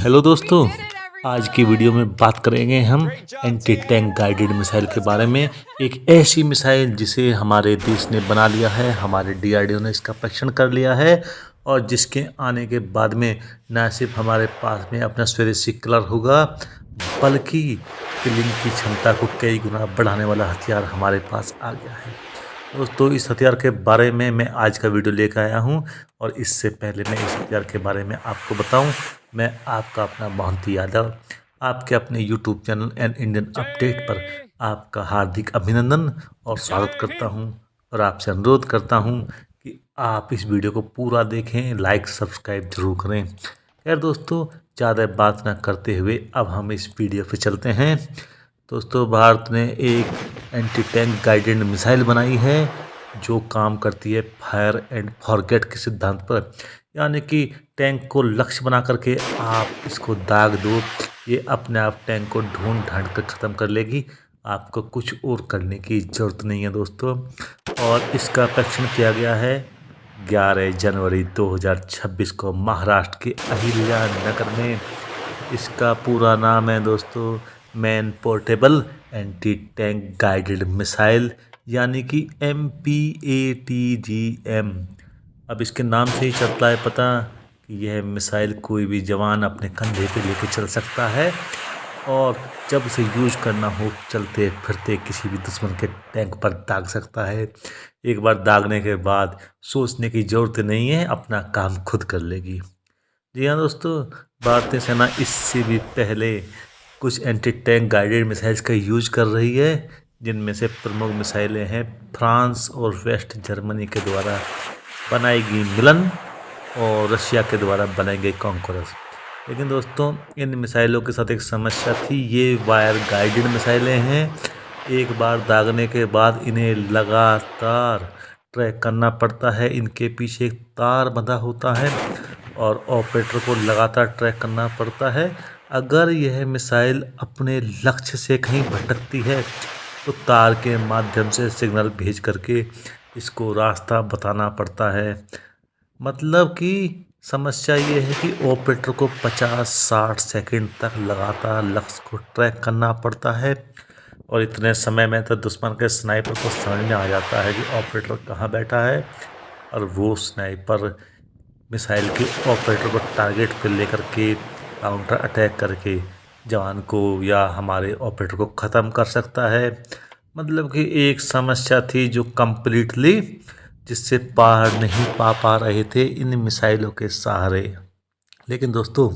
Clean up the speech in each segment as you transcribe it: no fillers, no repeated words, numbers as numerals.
Hello दोस्तों। आज की वीडियो में बात करेंगे हम एंटी टैंक गाइडेड मिसाइल के बारे में। एक ऐसी मिसाइल जिसे हमारे देश ने बना लिया है, हमारे डीआरडीओ ने इसका परीक्षण कर लिया है और जिसके आने के बाद में न सिर्फ हमारे पास में अपना स्वदेशी कलर होगा, बल्कि किलिंग की क्षमता को कई गुना बढ़ाने वाला हथियार हमारे पास आ गया है। दोस्तों, इस हथियार के बारे में मैं आज का वीडियो लेकर आया हूं और इससे पहले मैं इस हथियार के बारे में आपको बताऊं, मैं आपका अपना मोहंती यादव आपके अपने YouTube channel and Indian update पर आपका हार्दिक अभिनंदन और स्वागत करता हूं और आपसे अनुरोध करता हूं कि आप इस वीडियो को पूरा देखें, लाइक सब्सक्राइब जरूर करें। खैर दोस्तों, ज़्यादा बात ना करते हुए अब हम इस वीडियो पे चलते हैं। दोस्तों, भारत ने एक एंटी टैंक गाइडेड मिसाइल बनाई है जो काम करती है फायर एंड फॉरगेट के सिद्धांत पर, यानी कि टैंक को लक्ष्य बना करके आप इसको दाग दो, ये अपने आप टैंक को ढूंढ ढांड कर ख़त्म कर लेगी। आपको कुछ और करने की ज़रूरत नहीं है दोस्तों। और इसका परीक्षण किया गया है 11 जनवरी 2026 को महाराष्ट्र के अहिल्या नगर में। इसका पूरा नाम है दोस्तों man portable anti tank guided missile, यानी कि MPATGM। अब इसके नाम से ही चलता है पता कि यह मिसाइल कोई भी जवान अपने कंधे पे लेके चल सकता है और जब उसे यूज करना हो चलते फिरते किसी भी दुश्मन के टैंक पर दाग सकता है। एक बार दागने के बाद सोचने की ज़रूरत नहीं है, अपना काम खुद कर लेगी। जी हाँ दोस्तों, भारतीय सेना इससे भी पहले कुछ एंटी टैंक गाइडेड मिसाइल्स का यूज कर रही है, जिनमें से प्रमुख मिसाइलें हैं फ्रांस और वेस्ट जर्मनी के द्वारा बनाई गई मिलन और रशिया के द्वारा बनाई गई कॉन्करस। लेकिन दोस्तों, इन मिसाइलों के साथ एक समस्या थी, ये वायर गाइडेड मिसाइलें हैं। एक बार दागने के बाद इन्हें लगातार ट्रैक करना पड़ता है, इनके पीछे एक तार बंधा होता है और ऑपरेटर को लगातार ट्रैक करना पड़ता है। अगर यह मिसाइल अपने लक्ष्य से कहीं भटकती है तो तार के माध्यम से सिग्नल भेज करके इसको रास्ता बताना पड़ता है। मतलब कि समस्या ये है कि ऑपरेटर को 50-60 सेकंड तक लगातार लक्ष्य को ट्रैक करना पड़ता है और इतने समय में तो दुश्मन के स्नाइपर को समझ में आ जाता है कि ऑपरेटर कहाँ बैठा है और वो स्नाइपर मिसाइल के ऑपरेटर को टारगेट पर लेकर के काउंटर अटैक करके जवान को या हमारे ऑपरेटर को ख़त्म कर सकता है। मतलब कि एक समस्या थी जो कम्प्लीटली जिससे पार नहीं पा रहे थे इन मिसाइलों के सहारे। लेकिन दोस्तों,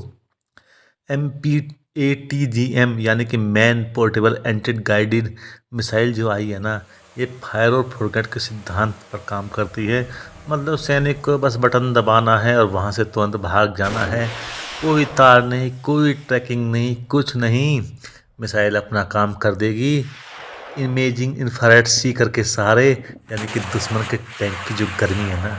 MPATGM यानी कि man portable anti guided missile जो आई है ना, ये फायर और फॉरगेट के सिद्धांत पर काम करती है। मतलब सैनिक को बस बटन दबाना है और वहाँ से तुरंत भाग जाना है, कोई तार नहीं, कोई ट्रैकिंग नहीं, कुछ नहीं, मिसाइल अपना काम कर देगी। इमेजिंग इंफ्रारेड सीकर के सहारे, यानी कि दुश्मन के टैंक की जो गर्मी है ना,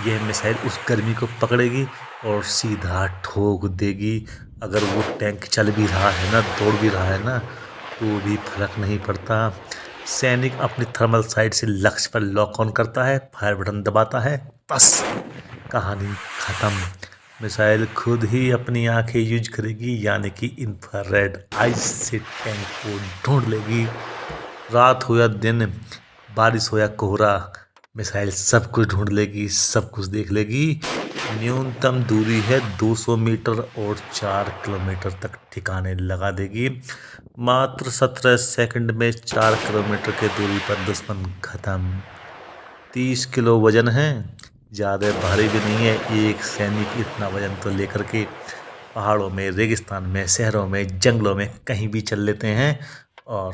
यह मिसाइल उस गर्मी को पकड़ेगी और सीधा ठोक देगी। अगर वो टैंक चल भी रहा है ना, दौड़ भी रहा है ना, तो भी फर्क नहीं पड़ता। सैनिक अपनी थर्मल साइट से लक्ष्य पर लॉक ऑन करता है, फायर बटन दबाता है, बस कहानी ख़त्म। मिसाइल खुद ही अपनी आंखें यूज करेगी, यानी कि इंफ्रारेड आइज से टैंक को ढूंढ लेगी। रात हो या दिन, बारिश हो या कोहरा, मिसाइल सब कुछ ढूंढ लेगी, सब कुछ देख लेगी। न्यूनतम दूरी है 200 मीटर और 4 किलोमीटर तक ठिकाने लगा देगी। मात्र 17 सेकंड में 4 किलोमीटर की दूरी पर दुश्मन खत्म। 30 किलो वजन है, ज़्यादा भारी भी नहीं है। एक सैनिक इतना वजन तो लेकर के पहाड़ों में, रेगिस्तान में, शहरों में, जंगलों में कहीं भी चल लेते हैं और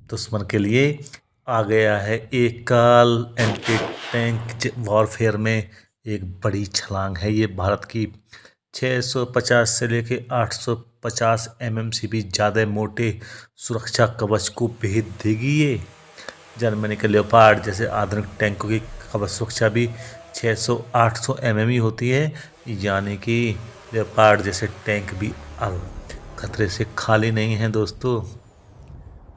दुश्मन के लिए आ गया है एक काल। एंटी टैंक वॉरफेयर में एक बड़ी छलांग है ये भारत की। 650 से लेके 850 mm से भी ज़्यादा मोटे सुरक्षा कवच को भेद देगी ये। जर्मनी के लेओपार्ड जैसे आधुनिक टैंकों की कवच सुरक्षा भी 600-800 mm ही होती है, यानी कि लेओपार्ड जैसे टैंक भी अब खतरे से खाली नहीं है दोस्तों।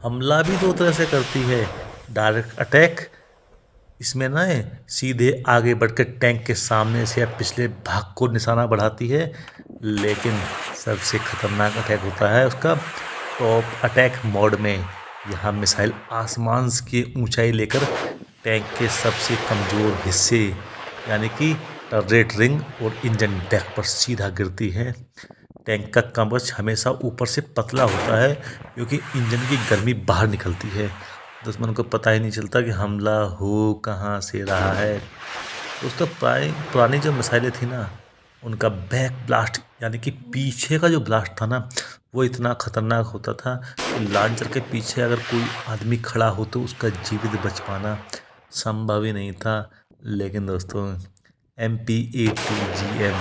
हमला भी दो तरह से करती है, डायरेक्ट अटैक, इसमें ना सीधे आगे बढ़कर टैंक के सामने से या पिछले भाग को निशाना बढ़ाती है, लेकिन सबसे खतरनाक अटैक होता है उसका टॉप अटैक मोड में। यहाँ मिसाइल आसमान की ऊंचाई लेकर टैंक के सबसे कमज़ोर हिस्से यानी कि टर्रेट रिंग और इंजन डेक पर सीधा गिरती है। टैंक का कवच हमेशा ऊपर से पतला होता है क्योंकि इंजन की गर्मी बाहर निकलती है। दुश्मन को पता ही नहीं चलता कि हमला हो कहाँ से रहा है। दोस्तों पुरानी जो मिसाइलें थी ना, उनका बैक ब्लास्ट यानी कि पीछे का जो ब्लास्ट था ना, वो इतना खतरनाक होता था कि लॉन्चर के पीछे अगर कोई आदमी खड़ा हो तो उसका जीवित बच पाना संभव ही नहीं था। लेकिन दोस्तों MPATGM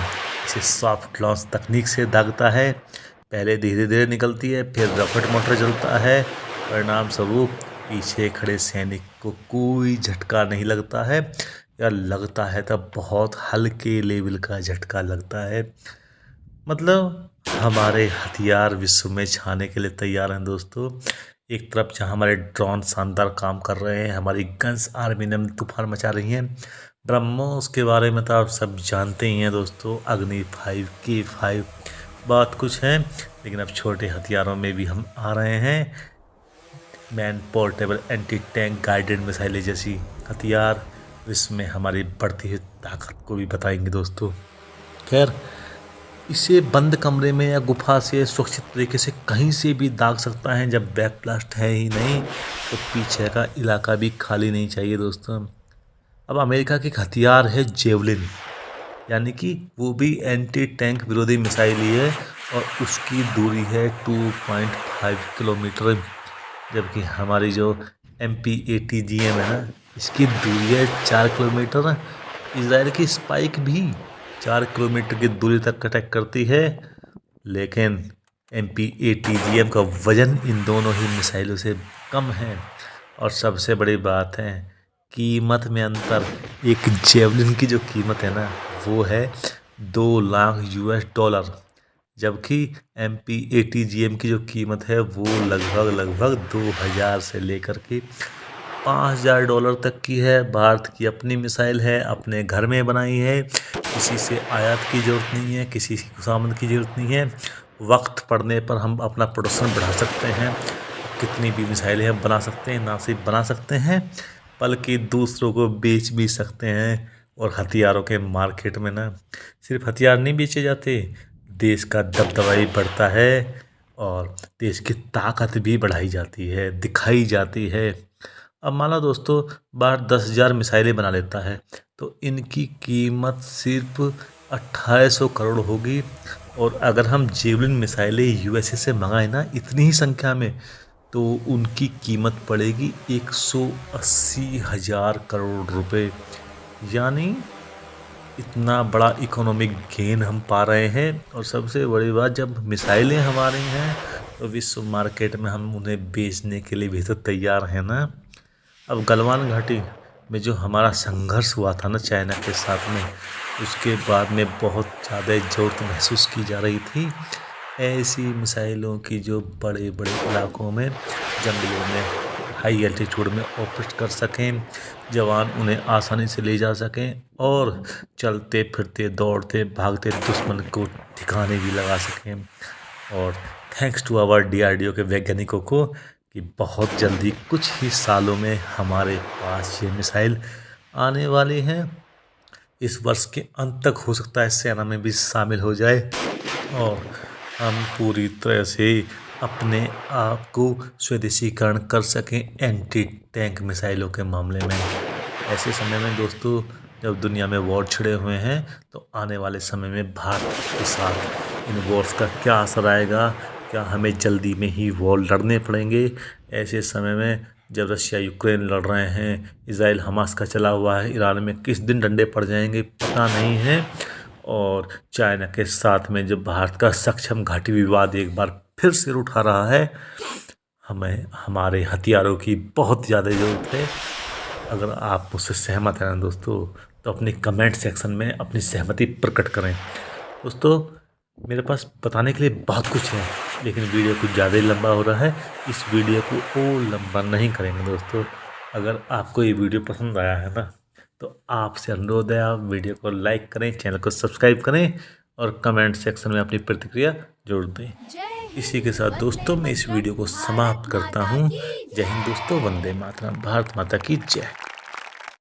इसे सॉफ्ट लॉन्च तकनीक से दागता है। पहले धीरे धीरे निकलती है, फिर रॉकेट मोटर चलता है। परिणाम स्वरूप पीछे खड़े सैनिक को कोई झटका नहीं लगता है, या लगता है तब बहुत हल्के लेवल का झटका लगता है। मतलब हमारे हथियार विश्व में छाने के लिए तैयार हैं दोस्तों। एक तरफ जहाँ हमारे ड्रोन शानदार काम कर रहे हैं, हमारी गन्स आर्मी ने तूफान मचा रही हैं। ब्रह्मोस के बारे में तो आप सब जानते ही हैं दोस्तों, अग्नि 5 K5 बहुत कुछ है। लेकिन अब छोटे हथियारों में भी हम आ रहे हैं। Man portable anti tank guided मिसाइलें जैसी हथियार विश्व में हमारी बढ़ती हुई ताकत को भी बताएंगे दोस्तों। खैर, इसे बंद कमरे में या गुफा से सुरक्षित तरीके से कहीं से भी दाग सकता है। जब बैक ब्लास्ट है ही नहीं तो पीछे का इलाका भी खाली नहीं चाहिए दोस्तों। अब अमेरिका की एक हथियार है जेवलिन, यानी कि वो भी एंटी टैंक विरोधी मिसाइल ही है और उसकी दूरी है 2.5 किलोमीटर। जबकि हमारी जो MPATGM है ना, इसकी दूरी है 4 किलोमीटर। इजराइल की स्पाइक भी 4 किलोमीटर की दूरी तक अटैक करती है। लेकिन MPATGM का वजन इन दोनों ही मिसाइलों से कम है। और सबसे बड़ी बात है कीमत में अंतर। एक जेवलिन की जो कीमत है ना, वो है $2 लाख, जबकि MPATGM की जो कीमत है वो लगभग 2000 से लेकर के $5000 तक की है। भारत की अपनी मिसाइल है, अपने घर में बनाई है, किसी से आयात की ज़रूरत नहीं है, किसी की खुशामद की ज़रूरत नहीं है। वक्त पड़ने पर हम अपना प्रोडक्शन बढ़ा सकते हैं, कितनी भी मिसाइलें हम बना सकते हैं। ना सिर्फ बना सकते हैं बल्कि दूसरों को बेच भी सकते हैं। और हथियारों के मार्केट में ना सिर्फ हथियार नहीं बेचे जाते, देश का दबदबा भी बढ़ता है और देश की ताकत भी बढ़ाई जाती है, दिखाई जाती है। अब मान लो दोस्तों, बाहर 10,000 मिसाइलें बना लेता है तो इनकी कीमत सिर्फ 2800 करोड़ होगी। और अगर हम जेवलिन मिसाइलें USA से मंगाए ना इतनी ही संख्या में, तो उनकी कीमत पड़ेगी 180,000 करोड़ रुपए। यानी इतना बड़ा इकोनॉमिक गेन हम पा रहे हैं। और सबसे बड़ी बात, जब मिसाइलें हमारी हैं तो विश्व मार्केट में हम उन्हें बेचने के लिए भी तो तैयार हैं ना। अब गलवान घाटी में जो हमारा संघर्ष हुआ था ना चाइना के साथ में, उसके बाद में बहुत ज़्यादा ज़रूरत महसूस की जा रही थी ऐसी मिसाइलों की जो बड़े बड़े इलाकों में, जंगलों में, हाई एल्टीट्यूड में ऑपरेट कर सकें, जवान उन्हें आसानी से ले जा सकें और चलते फिरते दौड़ते भागते दुश्मन को ठिकाने भी लगा सकें। और थैंक्स टू आवर DRDO के वैज्ञानिकों को कि बहुत जल्दी कुछ ही सालों में हमारे पास ये मिसाइल आने वाली हैं। इस वर्ष के अंत तक हो सकता है सेना में भी शामिल हो जाए और हम पूरी तरह से अपने आप को स्वदेशीकरण कर सकें एंटी टैंक मिसाइलों के मामले में। ऐसे समय में दोस्तों, जब दुनिया में वॉर छिड़े हुए हैं, तो आने वाले समय में भारत के साथ इन वॉर्स का क्या असर आएगा, क्या हमें जल्दी में ही वॉर लड़ने पड़ेंगे। ऐसे समय में जब रशिया यूक्रेन लड़ रहे हैं, इजराइल हमास का चला हुआ है, ईरान में किस दिन डंडे पड़ जाएंगे पता नहीं है। और चाइना के साथ में जब भारत का सक्षम घाटी विवाद एक बार फिर सिर उठा रहा है, हमें हमारे हथियारों की बहुत ज़्यादा ज़रूरत है। अगर आप मुझसे सहमत हैं दोस्तों, तो अपनी कमेंट सेक्शन में अपनी सहमति प्रकट करें। दोस्तों, मेरे पास बताने के लिए बहुत कुछ है, लेकिन वीडियो कुछ ज़्यादा ही लंबा हो रहा है। इस वीडियो को और लंबा नहीं करेंगे दोस्तों। अगर आपको ये वीडियो पसंद आया है ना, तो आपसे अनुरोध है आप वीडियो को लाइक करें, चैनल को सब्सक्राइब करें और कमेंट सेक्शन में अपनी प्रतिक्रिया जोड़ दें। इसी के साथ दोस्तों मैं इस वीडियो को समाप्त करता हूँ। जय हिंद दोस्तों, वंदे मातरम, भारत माता की जय।